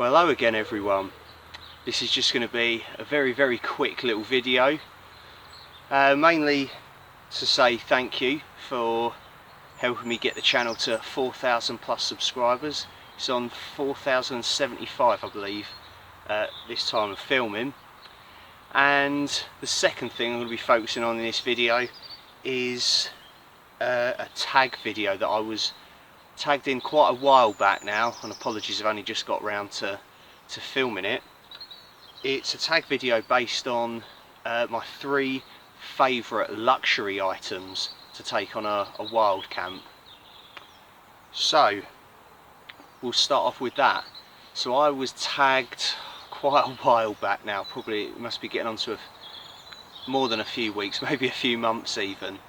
Well, hello again everyone. This is just going to be a very quick little video, mainly to say thank you for helping me get the channel to 4,000 plus subscribers. It's on 4,075 I believe this time of filming. And the second thing I'm going to be focusing on in this video is a tag video that I was tagged in quite a while back now, and apologies I've only just got round to filming it. It's a tag video based on my 3 favourite luxury items to take on a wild camp. So we'll start off with that. So I was tagged quite a while back now, probably it must be getting on to more than a few weeks, maybe a few months even,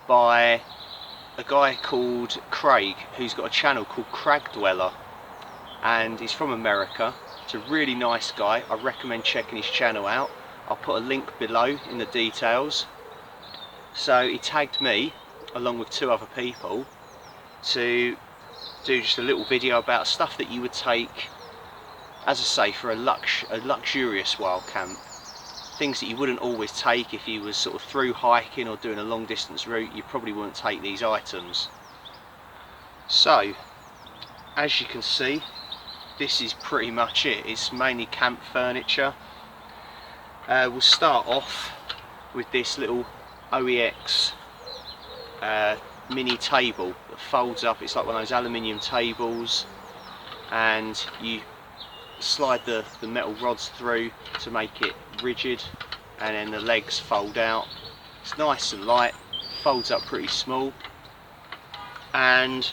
by a guy called Craig, who's got a channel called Crag Dweller, and he's from America. It's a really nice guy. I recommend checking his channel out. I'll put a link below in the details. So he tagged me along with 2 other people to do just a little video about stuff that you would take, as I say, for a luxurious wild camp. Things that you wouldn't always take if you was sort of through hiking or doing a long distance route. You probably wouldn't take these items. So as you can see, this is pretty much it. It's mainly camp furniture. We'll start off with this little OEX mini table that folds up. It's like one of those aluminium tables, and you slide the metal rods through to make it rigid, and then the legs fold out. It's nice and light, folds up pretty small, and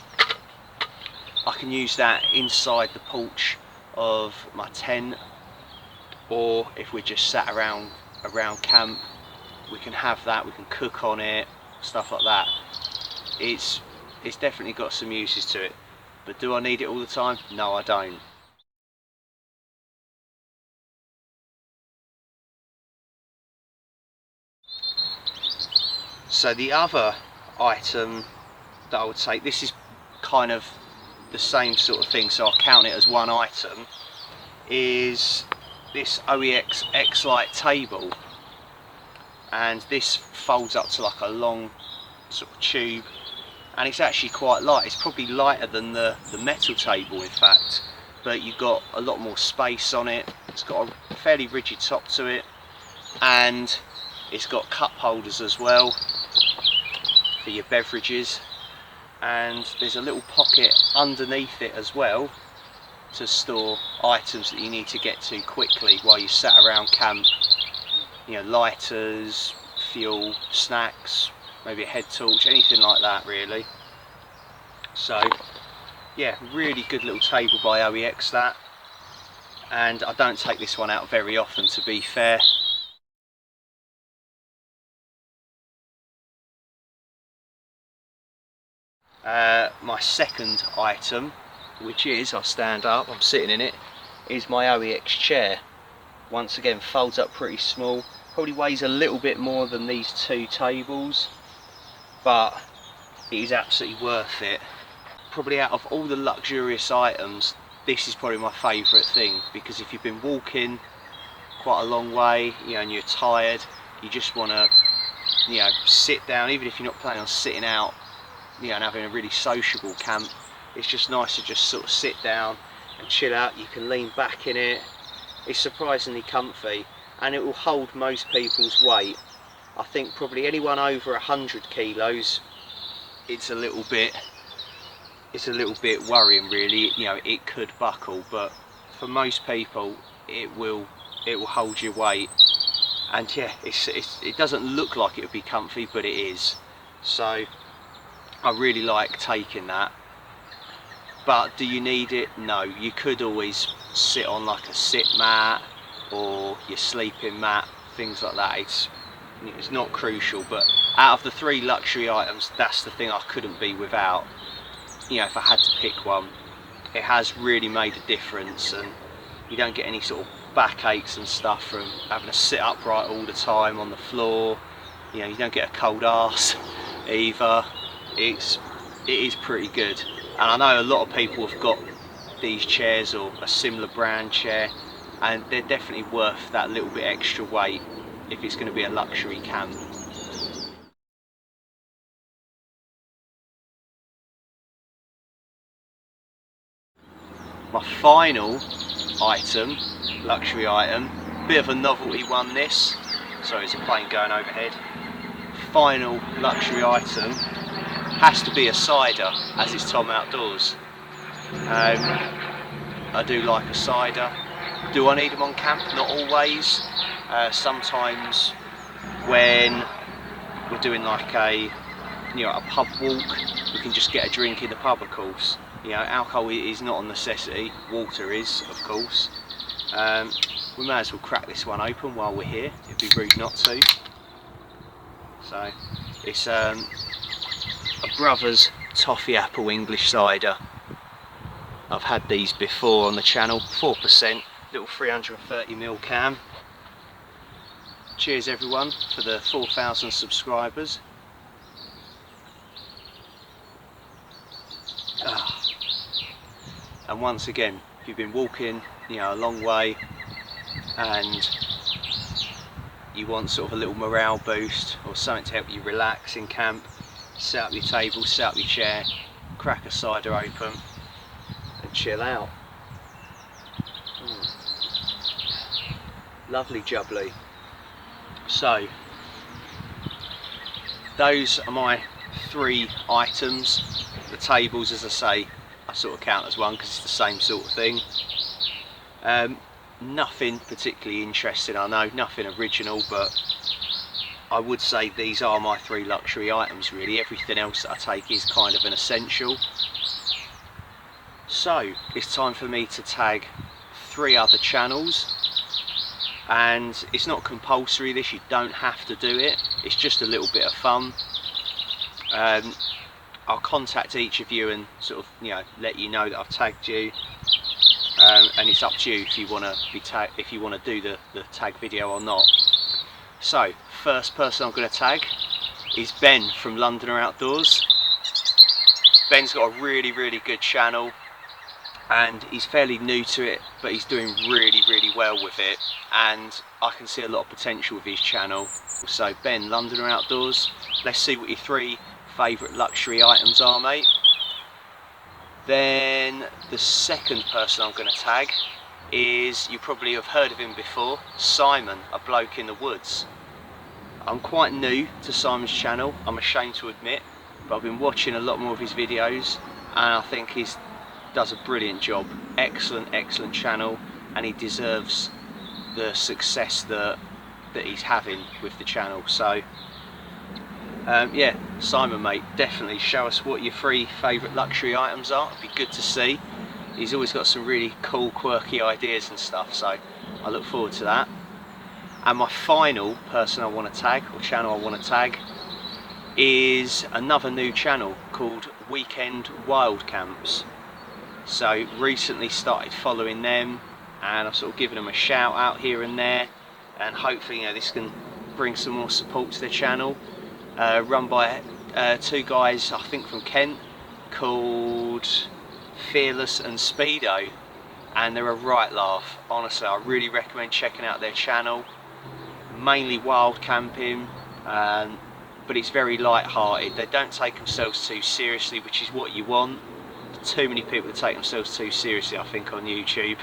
I can use that inside the porch of my tent, or if we're just sat around camp, we can have that, we can cook on it, stuff like that. It's definitely got some uses to it, but do I need it all the time? No, I don't. So the other item that I would take, this is kind of the same sort of thing, so I'll count it as one item, is this OEX X-Lite table. And this folds up to like a long sort of tube, and it's actually quite light. It's probably lighter than the metal table in fact, but you've got a lot more space on it. It's got a fairly rigid top to it, and it's got cup holders as well for your beverages, and there's a little pocket underneath it as well to store items that you need to get to quickly while you sat around camp. You know, lighters, fuel, snacks, maybe a head torch, anything like that really. So yeah, really good little table by OEX that, and I don't take this one out very often, to be fair. My second item, which is, I'll stand up, I'm sitting in it, is my OEX chair. Once again, folds up pretty small, probably weighs a little bit more than these 2 tables, but it is absolutely worth it. Probably out of all the luxurious items, this is probably my favourite thing, because if you've been walking quite a long way, you know, and you're tired, you just want to, you know, sit down, even if you're not planning on sitting out, you know, and having a really sociable camp, it's just nice to just sort of sit down and chill out. You can lean back in it. It's surprisingly comfy, and it will hold most people's weight. I think probably anyone over 100 kilos, it's a little bit worrying really. You know, it could buckle, but for most people it will hold your weight. And yeah, it doesn't look like it would be comfy, but it is. So I really like taking that. But do you need it? No. You could always sit on like a sit mat or your sleeping mat, things like that. It's not crucial, but out of the 3 luxury items, that's the thing I couldn't be without. You know, if I had to pick one, it has really made a difference, and you don't get any sort of backaches and stuff from having to sit upright all the time on the floor. You know, you don't get a cold arse either. It is pretty good, and I know a lot of people have got these chairs or a similar brand chair, and they're definitely worth that little bit extra weight if it's going to be a luxury camp. My final item, luxury item, bit of a novelty one this, sorry, there's a plane going overhead. Final luxury item has to be a cider, as it's Tom Outdoors. I do like a cider. Do I need them on camp? Not always. Sometimes when we're doing like a pub walk, we can just get a drink in the pub, of course. Alcohol is not a necessity, water is, of course. We may as well crack this one open while we're here, it'd be rude not to. So, it's a Brother's Toffee Apple English Cider. I've had these before on the channel, 4%, little 330ml can. Cheers everyone for the 4,000 subscribers. And once again, if you've been walking a long way and you want sort of a little morale boost or something to help you relax in camp, set up your table, set up your chair, crack a cider open and chill out. Lovely jubbly. So those are my 3 items. The tables, as I say, I sort of count as one because it's the same sort of thing. Nothing particularly interesting, I know, nothing original, but I would say these are my 3 luxury items really. Everything else that I take is kind of an essential. So it's time for me to tag 3 other channels, and it's not compulsory this, you don't have to do it, it's just a little bit of fun. I'll contact each of you and sort of let you know that I've tagged you, and it's up to you if you want to do the tag video or not. So first person I'm going to tag is Ben from Londoner Outdoors. Ben's got a really good channel and he's fairly new to it, but he's doing really well with it, and I can see a lot of potential with his channel. So Ben, Londoner Outdoors, let's see what your 3 favourite luxury items are, mate. Then the second person I'm going to tag is, you probably have heard of him before, Simon, a bloke in the woods. I'm quite new to Simon's channel, I'm ashamed to admit, but I've been watching a lot more of his videos and I think he does a brilliant job. Excellent channel, and he deserves the success that he's having with the channel. So yeah, Simon mate, definitely show us what your 3 favourite luxury items are. It'd be good to see. He's always got some really cool, quirky ideas and stuff, so I look forward to that. And my final person I want to tag, or channel I want to tag, is another new channel called WILDCAMPS. So recently started following them, and I've sort of given them a shout out here and there, and hopefully this can bring some more support to the channel. Run by 2 guys, I think from Kent, called Fearless and Speedo, and they're a right laugh. Honestly, I really recommend checking out their channel. Mainly wild camping, but it's very light-hearted. They don't take themselves too seriously, which is what you want. Too many people that take themselves too seriously, I think, on YouTube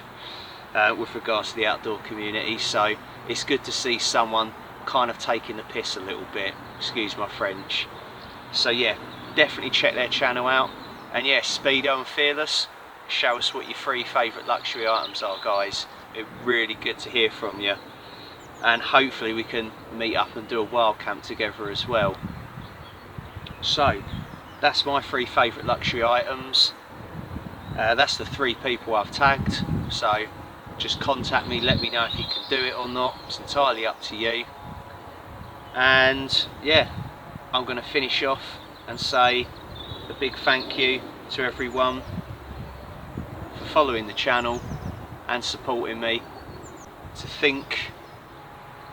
with regards to the outdoor community. So it's good to see someone kind of taking the piss a little bit, excuse my French. So yeah, definitely check their channel out. And yeah, Speedo and Fearless, show us what your 3 favourite luxury items are, guys. It's really good to hear from you, and hopefully we can meet up and do a wild camp together as well. So that's my 3 favourite luxury items. That's the 3 people I've tagged, so just contact me, let me know if you can do it or not. It's entirely up to you. And yeah, I'm going to finish off and say a big thank you to everyone for following the channel and supporting me. To think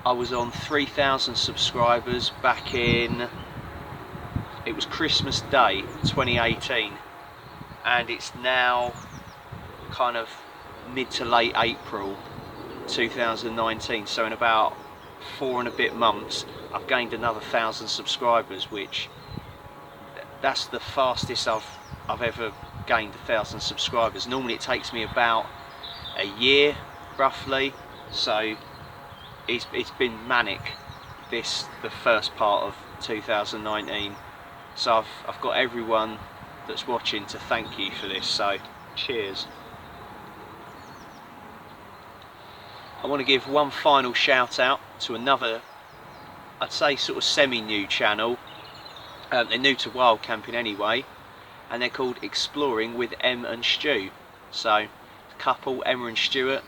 I was on 3,000 subscribers back in, it was Christmas Day 2018, and it's now kind of mid to late April 2019, so in about 4 and a bit months I've gained another 1,000 subscribers, which that's the fastest I've ever gained 1,000 subscribers. Normally it takes me about a year roughly, so it's been manic the first part of 2019. So I've got everyone that's watching to thank you for this, so cheers. I want to give one final shout out to another, I'd say sort of semi-new channel. They're new to wild camping anyway, and they're called Exploring with Em and Stu. So a couple, Emma and Stuart,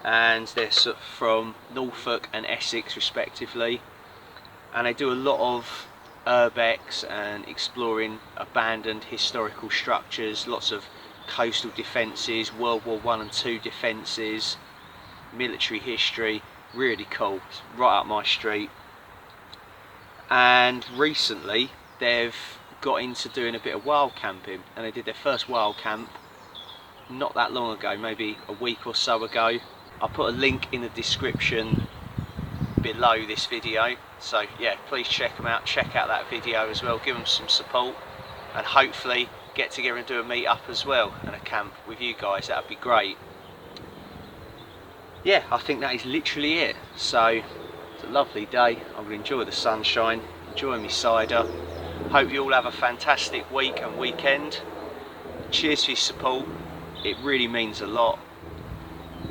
and they're sort of from Norfolk and Essex respectively, and they do a lot of urbex and exploring abandoned historical structures, lots of coastal defences, World War I and II defences, military history. Really cool, it's right up my street. And recently they've got into doing a bit of wild camping, and they did their first wild camp not that long ago, maybe a week or so ago. I'll put a link in the description below this video, so yeah, please check them out, check out that video as well, give them some support, and hopefully get together and do a meet up as well and a camp with you guys. That'd be great. Yeah, I think that is literally it. So it's a lovely day, I'm going to enjoy the sunshine, enjoy my cider. Hope you all have a fantastic week and weekend. Cheers for your support, it really means a lot.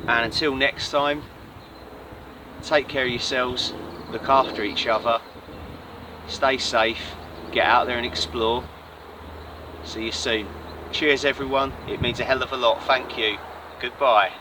And until next time, take care of yourselves, look after each other, stay safe, get out there and explore. See you soon. Cheers everyone, it means a hell of a lot, thank you, goodbye.